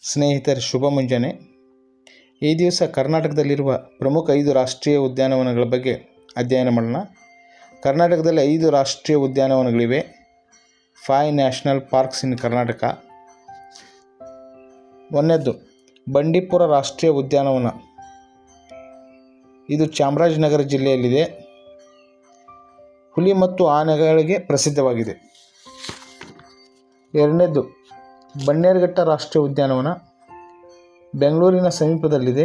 ಸ್ನೇಹಿತರೆ, ಶುಭ ಮುಂಜಾನೆ. ಈ ದಿವಸ ಕರ್ನಾಟಕದಲ್ಲಿರುವ ಪ್ರಮುಖ 5 ರಾಷ್ಟ್ರೀಯ ಉದ್ಯಾನವನಗಳ ಬಗ್ಗೆ ಅಧ್ಯಯನ ಮಾಡೋಣ. ಕರ್ನಾಟಕದಲ್ಲಿ 5 ರಾಷ್ಟ್ರೀಯ ಉದ್ಯಾನವನಗಳಿವೆ. 5 ನ್ಯಾಷನಲ್ ಪಾರ್ಕ್ಸ್ ಇನ್ ಕರ್ನಾಟಕ. ಒಂದನೇದ್ದು ಬಂಡೀಪುರ ರಾಷ್ಟ್ರೀಯ ಉದ್ಯಾನವನ. ಇದು ಚಾಮರಾಜನಗರ ಜಿಲ್ಲೆಯಲ್ಲಿದೆ. ಹುಲಿ ಮತ್ತು ಆನೆಗಳಿಗೆ ಪ್ರಸಿದ್ಧವಾಗಿದೆ. ಎರಡನೇದ್ದು ಬನ್ನೇರುಘಟ್ಟ ರಾಷ್ಟ್ರೀಯ ಉದ್ಯಾನವನ, ಬೆಂಗಳೂರಿನ ಸಮೀಪದಲ್ಲಿದೆ.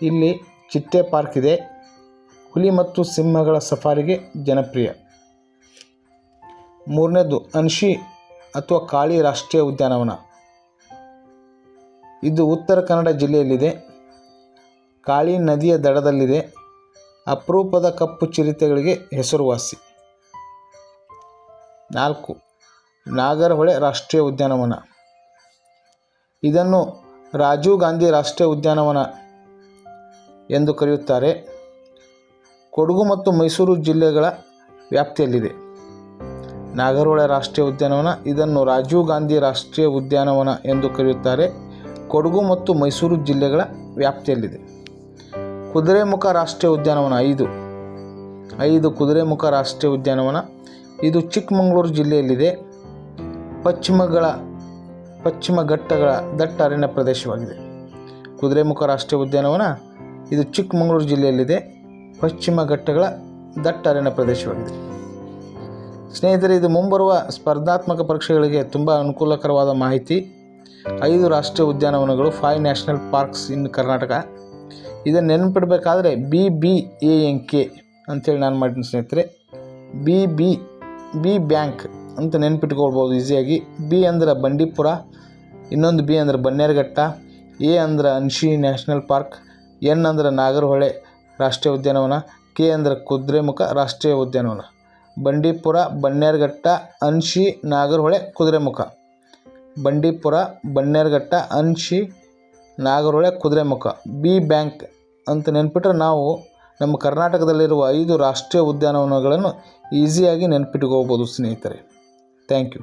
ಇಲ್ಲಿ ಚಿಟ್ಟೆ ಪಾರ್ಕ್ ಇದೆ. ಹುಲಿ ಮತ್ತು ಸಿಂಹಗಳ ಸಫಾರಿಗೆ ಜನಪ್ರಿಯ. ಮೂರನೇದ್ದು ಅನ್ಶಿ ಅಥವಾ ಕಾಳಿ ರಾಷ್ಟ್ರೀಯ ಉದ್ಯಾನವನ. ಇದು ಉತ್ತರ ಕನ್ನಡ ಜಿಲ್ಲೆಯಲ್ಲಿದೆ. ಕಾಳಿ ನದಿಯ ದಡದಲ್ಲಿದೆ. ಅಪರೂಪದ ಕಪ್ಪು ಚಿರತೆಗಳಿಗೆ ಹೆಸರುವಾಸಿ. 4 ನಾಗರಹೊಳೆ ರಾಷ್ಟ್ರೀಯ ಉದ್ಯಾನವನ. ಇದನ್ನು ರಾಜೀವ್ ಗಾಂಧಿ ರಾಷ್ಟ್ರೀಯ ಉದ್ಯಾನವನ ಎಂದು ಕರೆಯುತ್ತಾರೆ. ಕೊಡಗು ಮತ್ತು ಮೈಸೂರು ಜಿಲ್ಲೆಗಳ ವ್ಯಾಪ್ತಿಯಲ್ಲಿದೆ. ನಾಗರಹೊಳೆ ರಾಷ್ಟ್ರೀಯ ಉದ್ಯಾನವನ, ಇದನ್ನು ರಾಜೀವ್ ಗಾಂಧಿ ರಾಷ್ಟ್ರೀಯ ಉದ್ಯಾನವನ ಎಂದು ಕರೆಯುತ್ತಾರೆ. ಕೊಡಗು ಮತ್ತು ಮೈಸೂರು ಜಿಲ್ಲೆಗಳ ವ್ಯಾಪ್ತಿಯಲ್ಲಿದೆ. ಕುದುರೆಮುಖ ರಾಷ್ಟ್ರೀಯ ಉದ್ಯಾನವನ. 5 ಕುದುರೆಮುಖ ರಾಷ್ಟ್ರೀಯ ಉದ್ಯಾನವನ. ಇದು ಚಿಕ್ಕಮಗಳೂರು ಜಿಲ್ಲೆಯಲ್ಲಿದೆ. ಪಶ್ಚಿಮ ಘಟ್ಟಗಳ ದಟ್ಟ ಅರಣ್ಯ ಪ್ರದೇಶವಾಗಿದೆ. ಕುದುರೆಮುಖ ರಾಷ್ಟ್ರೀಯ ಉದ್ಯಾನವನ ಇದು ಚಿಕ್ಕಮಗಳೂರು ಜಿಲ್ಲೆಯಲ್ಲಿದೆ. ಪಶ್ಚಿಮ ಘಟ್ಟಗಳ ದಟ್ಟ ಅರಣ್ಯ ಪ್ರದೇಶವಾಗಿದೆ. ಸ್ನೇಹಿತರೆ, ಇದು ಮುಂಬರುವ ಸ್ಪರ್ಧಾತ್ಮಕ ಪರೀಕ್ಷೆಗಳಿಗೆ ತುಂಬ ಅನುಕೂಲಕರವಾದ ಮಾಹಿತಿ. 5 ರಾಷ್ಟ್ರೀಯ ಉದ್ಯಾನವನಗಳು, 5 ನ್ಯಾಷನಲ್ ಪಾರ್ಕ್ಸ್ ಇನ್ ಕರ್ನಾಟಕ. ಇದನ್ನು ನೆನಪಿಡಬೇಕಾದ್ರೆ BBANK ಅಂಥೇಳಿ ನಾನು ಮಾಡಿದ್ದೀನಿ ಸ್ನೇಹಿತರೆ. ಬಿ ಬ್ಯಾಂಕ್ ಅಂತ ನೆನಪಿಟ್ಕೊಳ್ಬೋದು ಈಸಿಯಾಗಿ. ಬಿ ಅಂದ್ರೆ ಬಂಡೀಪುರ, ಇನ್ನೊಂದು ಬಿ ಅಂದ್ರೆ ಬನ್ನೇರುಘಟ್ಟ, ಎ ಅಂದ್ರೆ ಅನ್ಶಿ ನ್ಯಾಷನಲ್ ಪಾರ್ಕ್, ಎನ್ ಅಂದ್ರೆ ನಾಗರಹೊಳೆ ರಾಷ್ಟ್ರೀಯ ಉದ್ಯಾನವನ, ಕೆ ಅಂದ್ರೆ ಕುದುರೆಮುಖ ರಾಷ್ಟ್ರೀಯ ಉದ್ಯಾನವನ. ಬಂಡೀಪುರ, ಬನ್ನೇರುಘಟ್ಟ, ಅನ್ಶಿ, ನಾಗರಹೊಳೆ, ಕುದುರೆಮುಖ. ಬಂಡೀಪುರ, ಬನ್ನೇರುಘಟ್ಟ, ಅನ್ಶಿ, ನಾಗರಹೊಳೆ, ಕುದುರೆಮುಖ. ಬಿ ಬ್ಯಾಂಕ್ ಅಂತ ನೆನ್ಪಿಟ್ರೆ ನಾವು ನಮ್ಮ ಕರ್ನಾಟಕದಲ್ಲಿರುವ 5 ರಾಷ್ಟ್ರೀಯ ಉದ್ಯಾನವನಗಳನ್ನು ಈಸಿಯಾಗಿ ನೆನಪಿಟ್ಕೋಬೋದು ಸ್ನೇಹಿತರೆ. Thank you.